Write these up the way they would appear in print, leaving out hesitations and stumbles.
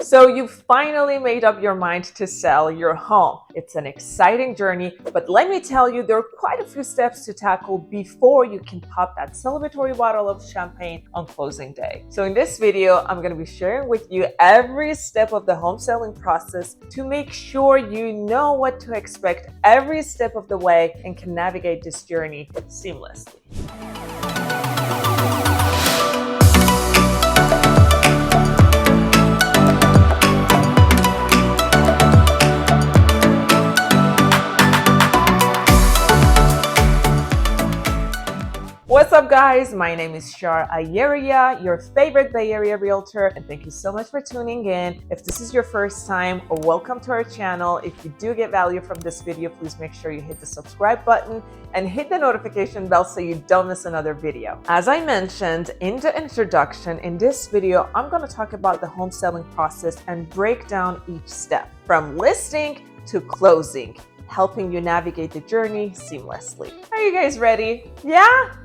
So you finally made up your mind to sell your home. It's an exciting journey, but let me tell you, there are quite a few steps to tackle before you can pop that celebratory bottle of champagne on closing day. So in this video, I'm going to be sharing with you every step of the home selling process to make sure you know what to expect every step of the way and can navigate this journey seamlessly. What's up, guys? My name is Shar, Ayeria, your favorite Bay Area realtor, and thank you so much for tuning in. If this is your first time, welcome to our channel. If you do get value from this video, please make sure you hit the subscribe button and hit the notification bell so you don't miss another video. As I mentioned in the introduction, in this video, I'm going to talk about the home selling process and break down each step from listing to closing, helping you navigate the journey seamlessly. Are you guys ready? Yeah?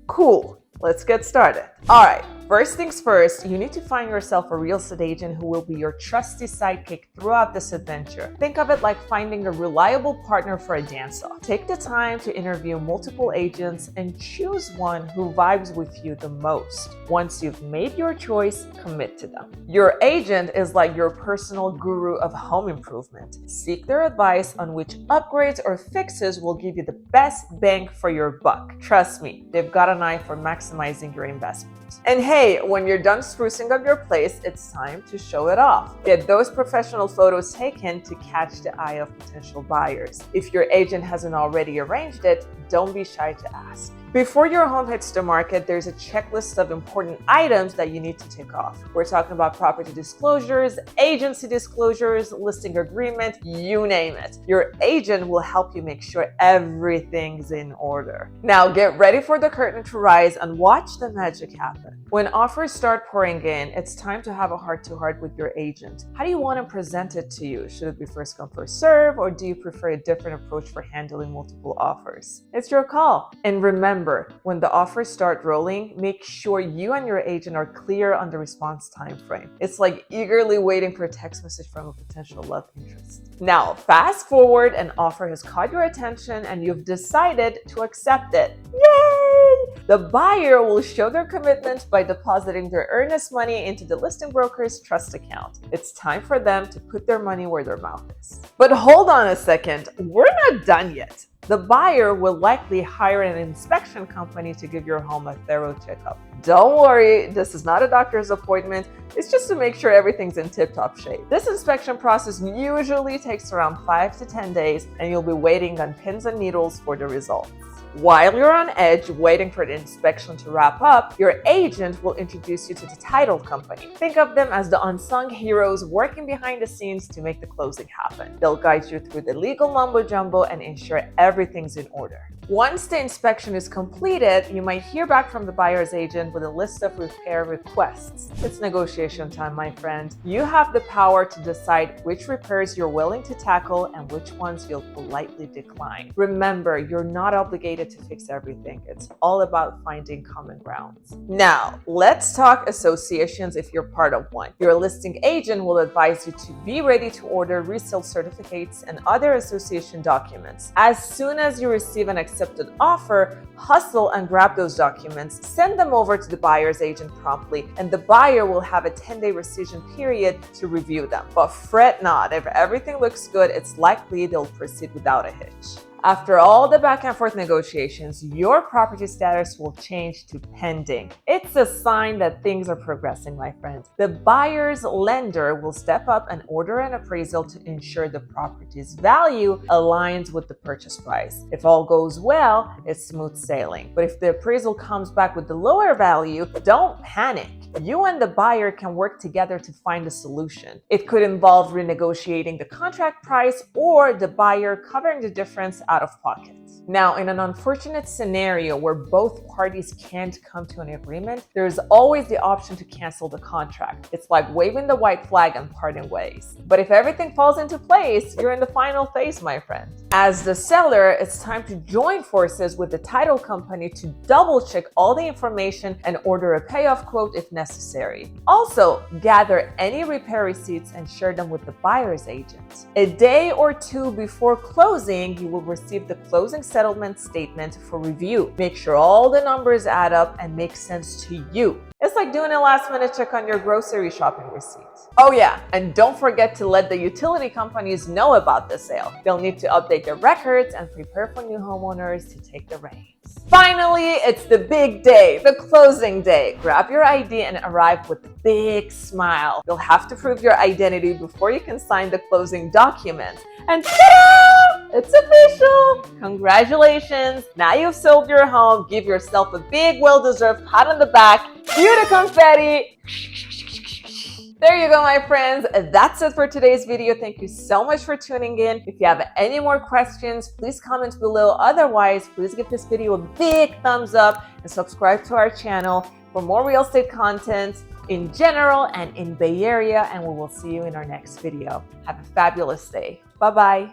Cool. Let's get started. All right. First things first, you need to find yourself a real estate agent who will be your trusty sidekick throughout this adventure. Think of it like finding a reliable partner for a dance-off. Take the time to interview multiple agents and choose one who vibes with you the most. Once you've made your choice, commit to them. Your agent is like your personal guru of home improvement. Seek their advice on which upgrades or fixes will give you the best bang for your buck. Trust me, they've got an eye for maximizing your investment. And hey, when you're done sprucing up your place, it's time to show it off. Get those professional photos taken to catch the eye of potential buyers. If your agent hasn't already arranged it, don't be shy to ask. Before your home hits the market, there's a checklist of important items that you need to tick off. We're talking about property disclosures, agency disclosures, listing agreement, you name it. Your agent will help you make sure everything's in order. Now get ready for the curtain to rise and watch the magic happen. When offers start pouring in, it's time to have a heart-to-heart with your agent. How do you want to present it to you? Should it be first come, first serve, or do you prefer a different approach for handling multiple offers? It's your call. And remember, when the offers start rolling, make sure you and your agent are clear on the response time frame. It's like eagerly waiting for a text message from a potential love interest. Now, fast forward, an offer has caught your attention and you've decided to accept it. Yay! The buyer will show their commitment by depositing their earnest money into the listing broker's trust account. It's time for them to put their money where their mouth is. But hold on a second, we're not done yet. The buyer will likely hire an inspection company to give your home a thorough checkup. Don't worry, this is not a doctor's appointment. It's just to make sure everything's in tip-top shape. This inspection process usually takes around 5 to 10 days, and you'll be waiting on pins and needles for the results. While you're on edge waiting for the inspection to wrap up, your agent will introduce you to the title company. Think of them as the unsung heroes working behind the scenes to make the closing happen. They'll guide you through the legal mumbo-jumbo and ensure everything's in order. Once the inspection is completed, you might hear back from the buyer's agent with a list of repair requests. It's negotiation time, my friend. You have the power to decide which repairs you're willing to tackle and which ones you'll politely decline. Remember, you're not obligated to fix everything. It's all about finding common grounds. Now, let's talk associations if you're part of one. Your listing agent will advise you to be ready to order resale certificates and other association documents. As soon as you receive an accepted offer, hustle and grab those documents, send them over to the buyer's agent promptly, and the buyer will have a 10-day rescission period to review them. But fret not, if everything looks good, it's likely they'll proceed without a hitch. After all the back and forth negotiations, your property status will change to pending. It's a sign that things are progressing, my friends. The buyer's lender will step up and order an appraisal to ensure the property's value aligns with the purchase price. If all goes well, it's smooth sailing. But if the appraisal comes back with the lower value, don't panic. You and the buyer can work together to find a solution. It could involve renegotiating the contract price or the buyer covering the difference out of pocket. Now, in an unfortunate scenario where both parties can't come to an agreement, there is always the option to cancel the contract. It's like waving the white flag and parting ways. But if everything falls into place, you're in the final phase, my friend. As the seller, it's time to join forces with the title company to double check all the information and order a payoff quote if necessary. Also, gather any repair receipts and share them with the buyer's agent. A day or two before closing, you will receive the closing settlement statement for review. Make sure all the numbers add up and make sense to you. It's like doing a last-minute check on your grocery shopping receipt. Oh yeah, and don't forget to let the utility companies know about the sale. They'll need to update their records and prepare for new homeowners to take the reins. Finally, it's the big day, the closing day. Grab your ID and arrive with a big smile. You'll have to prove your identity before you can sign the closing document. And ta-da! It's official! Congratulations! Now you've sold your home. Give yourself a big, well-deserved pat on the back. Cue the confetti! There you go, my friends. That's it for today's video. Thank you so much for tuning in. If you have any more questions, please comment below. Otherwise, please give this video a big thumbs up and subscribe to our channel for more real estate content in general and in Bay Area. And we will see you in our next video. Have a fabulous day. Bye-bye.